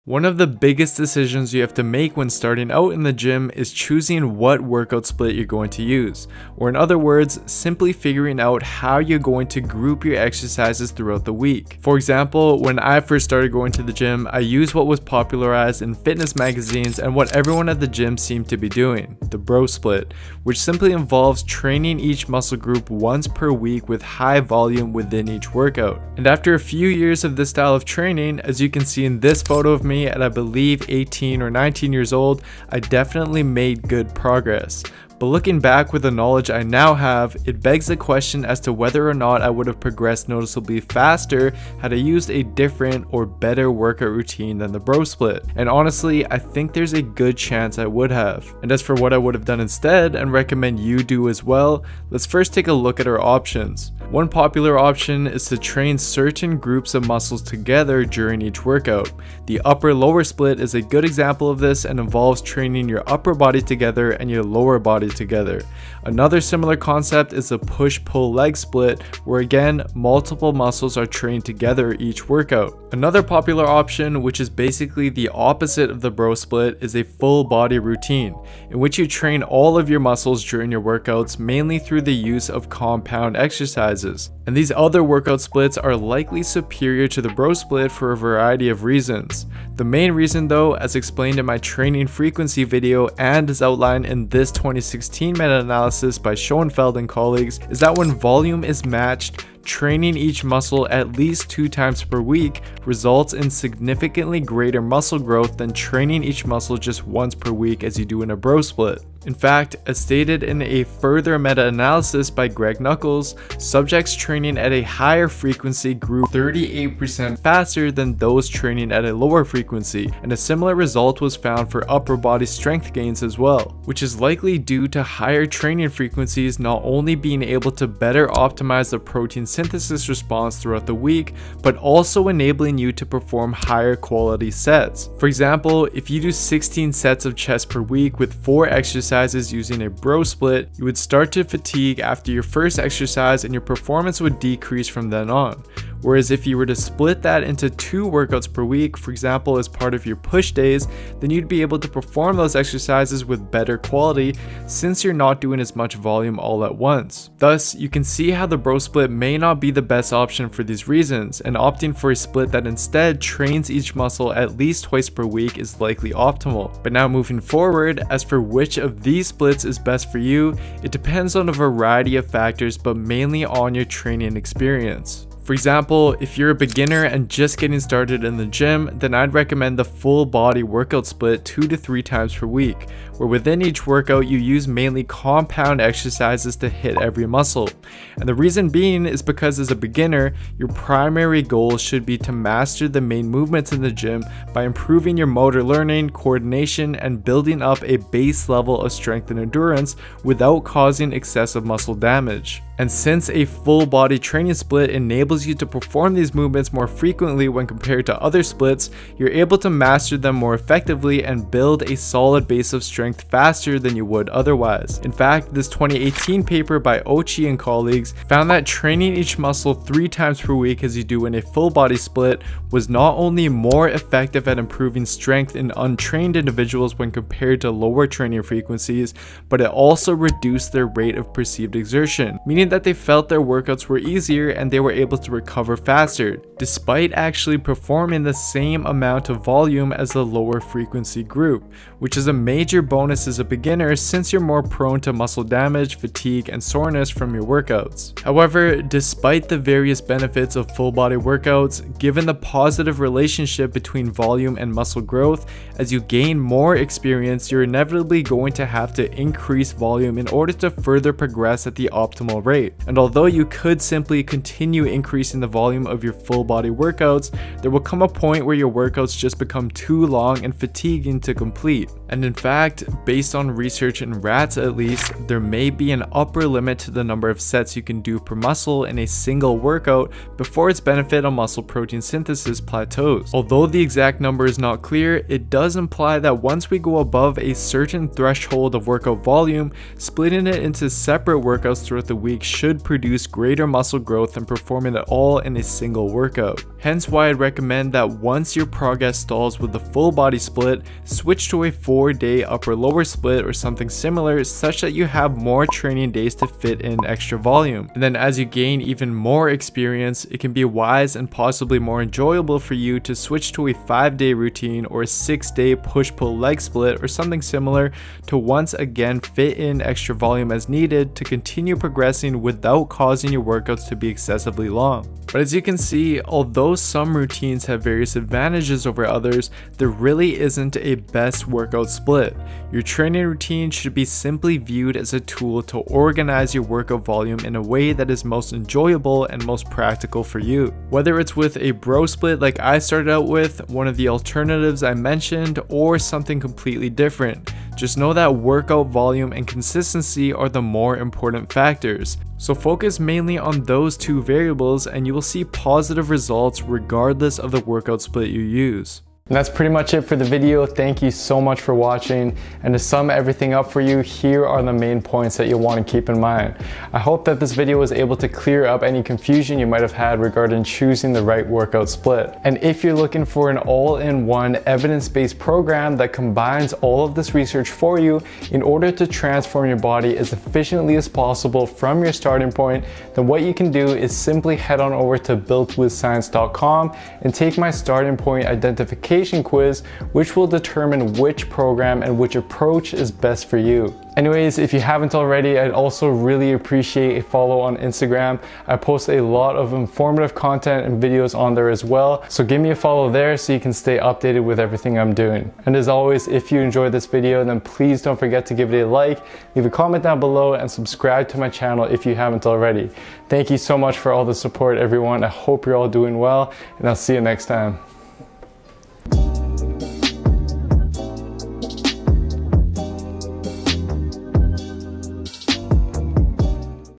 One of the biggest decisions you have to make when starting out in the gym is choosing what workout split you're going to use, or in other words, simply figuring out how you're going to group your exercises throughout the week. For example, when I first started going to the gym, I used what was popularized in fitness magazines and what everyone at the gym seemed to be doing, the bro split, which simply involves training each muscle group once per week with high volume within each workout. And after a few years of this style of training, as you can see in this photo of me at I believe 18 or 19 years old, I definitely made good progress. But looking back with the knowledge I now have, it begs the question as to whether or not I would have progressed noticeably faster had I used a different or better workout routine than the bro split. And honestly, I think there's a good chance I would have. And as for what I would have done instead and recommend you do as well, let's first take a look at our options. One popular option is to train certain groups of muscles together during each workout. The upper-lower split is a good example of this and involves training your upper body together and your lower body together. Another similar concept is the push-pull leg split, where again, multiple muscles are trained together each workout. Another popular option, which is basically the opposite of the bro split, is a full body routine, in which you train all of your muscles during your workouts, mainly through the use of compound exercises. And these other workout splits are likely superior to the bro split for a variety of reasons. The main reason though, as explained in my training frequency video and as outlined in this 2016 meta-analysis by Schoenfeld and colleagues, is that when volume is matched, training each muscle at least 2 times per week results in significantly greater muscle growth than training each muscle just once per week as you do in a bro split. In fact, as stated in a further meta-analysis by Greg Nuckols, subjects training at a higher frequency grew 38% faster than those training at a lower frequency, and a similar result was found for upper body strength gains as well, which is likely due to higher training frequencies not only being able to better optimize the protein synthesis response throughout the week, but also enabling you to perform higher quality sets. For example, if you do 16 sets of chest per week with 4 exercises using a bro split, you would start to fatigue after your first exercise and your performance would decrease from then on. Whereas if you were to split that into 2 workouts per week, for example as part of your push days, then you'd be able to perform those exercises with better quality since you're not doing as much volume all at once. Thus, you can see how the bro split may not be the best option for these reasons, and opting for a split that instead trains each muscle at least twice per week is likely optimal. But now moving forward, as for which of these splits is best for you, it depends on a variety of factors but mainly on your training experience. For example, if you're a beginner and just getting started in the gym, then I'd recommend the full body workout split 2 to 3 times per week, where within each workout you use mainly compound exercises to hit every muscle. And the reason being is because as a beginner, your primary goal should be to master the main movements in the gym by improving your motor learning, coordination, and building up a base level of strength and endurance without causing excessive muscle damage. And since a full body training split enables you to perform these movements more frequently when compared to other splits, you're able to master them more effectively and build a solid base of strength faster than you would otherwise. In fact, this 2018 paper by Ochi and colleagues found that training each muscle 3 times per week as you do in a full body split was not only more effective at improving strength in untrained individuals when compared to lower training frequencies, but it also reduced their rate of perceived exertion, meaning that they felt their workouts were easier and they were able to recover faster, despite actually performing the same amount of volume as the lower frequency group, which is a major bonus as a beginner since you're more prone to muscle damage, fatigue, and soreness from your workouts. However, despite the various benefits of full body workouts, given the positive relationship between volume and muscle growth, as you gain more experience, you're inevitably going to have to increase volume in order to further progress at the optimal rate. And although you could simply continue increasing the volume of your full body workouts, there will come a point where your workouts just become too long and fatiguing to complete. And in fact, based on research in rats at least, there may be an upper limit to the number of sets you can do per muscle in a single workout before its benefit on muscle protein synthesis plateaus. Although the exact number is not clear, it does imply that once we go above a certain threshold of workout volume, splitting it into separate workouts throughout the week should produce greater muscle growth than performing it all in a single workout. Hence why I'd recommend that once your progress stalls with the full body split, switch to a 4-day upper lower split or something similar, such that you have more training days to fit in extra volume. And then as you gain even more experience, it can be wise and possibly more enjoyable for you to switch to a 5-day routine or a 6-day push-pull leg split or something similar to once again fit in extra volume as needed to continue progressing without causing your workouts to be excessively long. But as you can see, although some routines have various advantages over others, there really isn't a best workout split. Your training routine should be simply viewed as a tool to organize your workout volume in a way that is most enjoyable and most practical for you. Whether it's with a bro split like I started out with, one of the alternatives I mentioned, or something completely different, just know that workout volume and consistency are the more important factors. So focus mainly on those two variables and you will see positive results regardless of the workout split you use. And that's pretty much it for the video. Thank you so much for watching. And to sum everything up for you, here are the main points that you'll want to keep in mind. I hope that this video was able to clear up any confusion you might have had regarding choosing the right workout split. And if you're looking for an all-in-one evidence-based program that combines all of this research for you in order to transform your body as efficiently as possible from your starting point, then what you can do is simply head on over to builtwithscience.com and take my starting point identification quiz, which will determine which program and which approach is best for you. Anyways, if you haven't already, I'd also really appreciate a follow on Instagram. I post a lot of informative content and videos on there as well, so give me a follow there so you can stay updated with everything I'm doing. And as always, if you enjoyed this video, then please don't forget to give it a like, leave a comment down below, and subscribe to my channel if you haven't already. Thank you so much for all the support, everyone. I hope you're all doing well, and I'll see you next time.